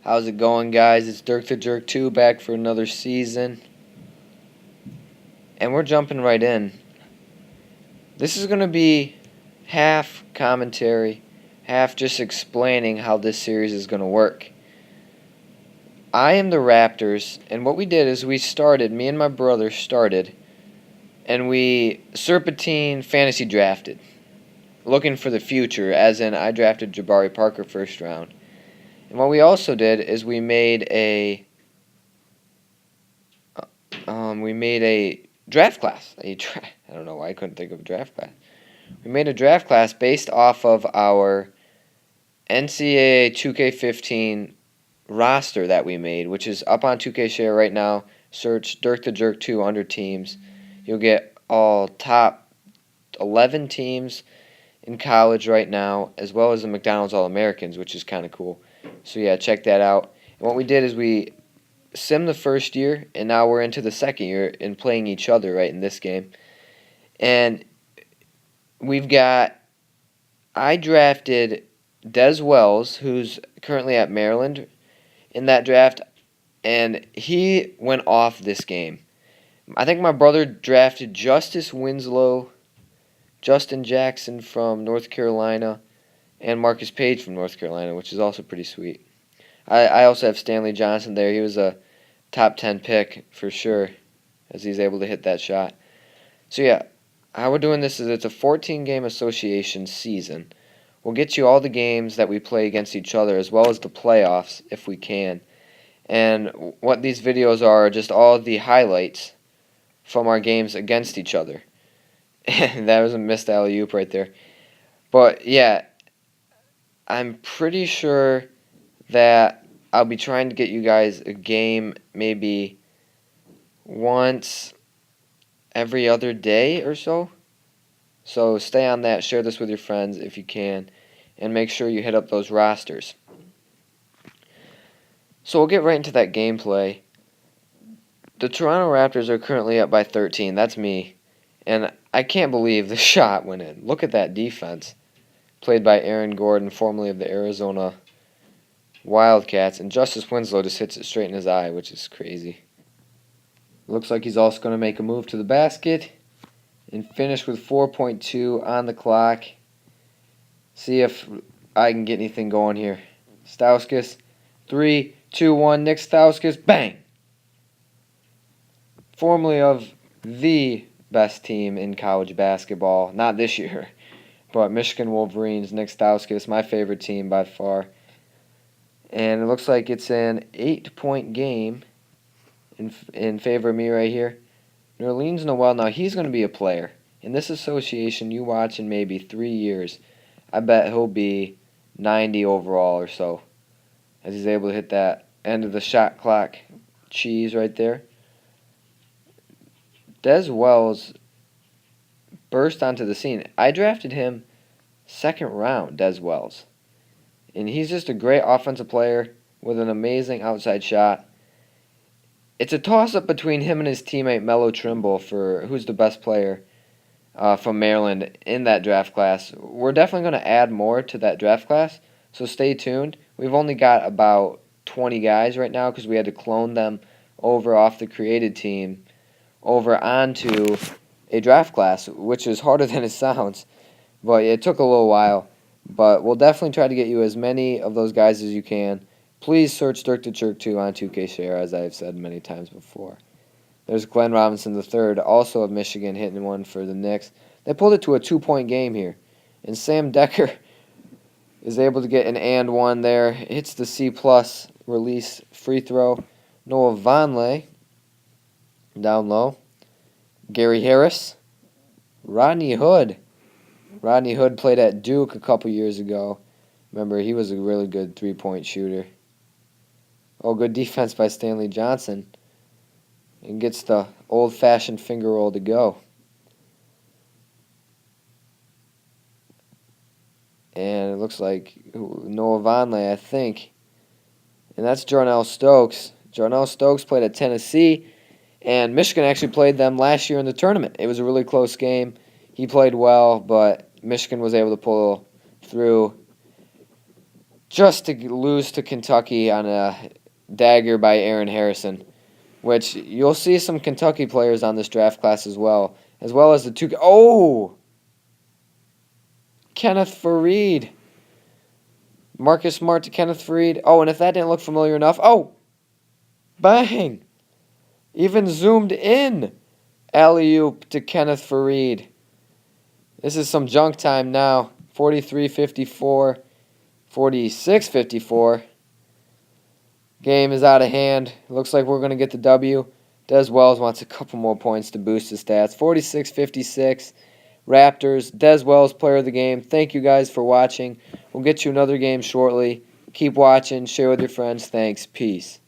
How's it going, guys? It's Dirk the Jerk 2 back for another season. And we're jumping right in. This is going to be half commentary, half just explaining how this series is going to work. I am the Raptors, and what we did is me and my brother started, and we serpentine fantasy drafted, looking for the future, as in I drafted Jabari Parker first round. And what we also did is we made a draft class. I don't know why I couldn't think of a draft class. We made a draft class based off of our NCAA 2K15 roster that we made, which is up on 2K Share right now. Search Dirk the Jerk 2 under teams. You'll get all top 11 teams in college right now, as well as the McDonald's All-Americans, which is kind of cool. So yeah, check that out. And what we did is we sim the first year, and now we're into the second year in playing each other right in this game. And I drafted Des Wells, who's currently at Maryland in that draft, and he went off this game. I think my brother drafted Justice Winslow, Justin Jackson from North Carolina, and Marcus Page from North Carolina, which is also pretty sweet. I also have Stanley Johnson there. He was a top 10 pick for sure, as he's able to hit that shot. So yeah, how we're doing this is it's a 14-game association season. We'll get you all the games that we play against each other, as well as the playoffs if we can. And what these videos are just all the highlights from our games against each other. And that was a missed alley-oop right there. But yeah, I'm pretty sure that I'll be trying to get you guys a game maybe once every other day or so. So stay on that. Share this with your friends if you can. And make sure you hit up those rosters. So we'll get right into that gameplay. The Toronto Raptors are currently up by 13. That's me. And I can't believe the shot went in. Look at that defense. Played by Aaron Gordon, formerly of the Arizona Wildcats, and Justice Winslow just hits it straight in his eye, which is crazy. Looks like he's also going to make a move to the basket and finish with 4.2 on the clock. See if I can get anything going here. Stauskas, 3, 2, 1, Nick Stauskas, bang! Formerly of the best team in college basketball, not this year, but Michigan Wolverines, Nick Stauskas, my favorite team by far. And it looks like it's an 8-point game in favor of me right here. Nerlens Noel, now he's going to be a player. In this association, you watch in maybe 3 years, I bet he'll be 90 overall or so, as he's able to hit that end of the shot clock cheese right there. Des Wells burst onto the scene. I drafted him second round, Des Wells. And he's just a great offensive player with an amazing outside shot. It's a toss-up between him and his teammate Melo Trimble for who's the best player from Maryland in that draft class. We're definitely going to add more to that draft class, so stay tuned. We've only got about 20 guys right now because we had to clone them over off the created team over onto a draft class, which is harder than it sounds. But it took a little while. But we'll definitely try to get you as many of those guys as you can. Please search Dirk the Jerk 2 on 2K Share, as I've said many times before. There's Glenn Robinson III, also of Michigan, hitting one for the Knicks. They pulled it to a 2-point game here. And Sam Decker is able to get an and one there. Hits the C-plus release free throw. Noah Vonleh down low. Gary Harris. Rodney Hood. Rodney Hood played at Duke a couple years ago. Remember, he was a really good three-point shooter. Oh, good defense by Stanley Johnson. And gets the old-fashioned finger roll to go. And it looks like Noah Vonleh, I think. And that's Jarnell Stokes. Jarnell Stokes played at Tennessee. And Michigan actually played them last year in the tournament. It was a really close game. He played well, but Michigan was able to pull through. just to lose to Kentucky on a dagger by Aaron Harrison, which you'll see some Kentucky players on this draft class as well as the two. Oh! Kenneth Faried. Marcus Smart to Kenneth Faried. Oh, and if that didn't look familiar enough, oh! Bang! Even zoomed in. Alley-oop to Kenneth Faried. This is some junk time now. 43-54. 46-54. Game is out of hand. Looks like we're going to get the W. Des Wells wants a couple more points to boost his stats. 46-56. Raptors. Des Wells, player of the game. Thank you guys for watching. We'll get you another game shortly. Keep watching. Share with your friends. Thanks. Peace.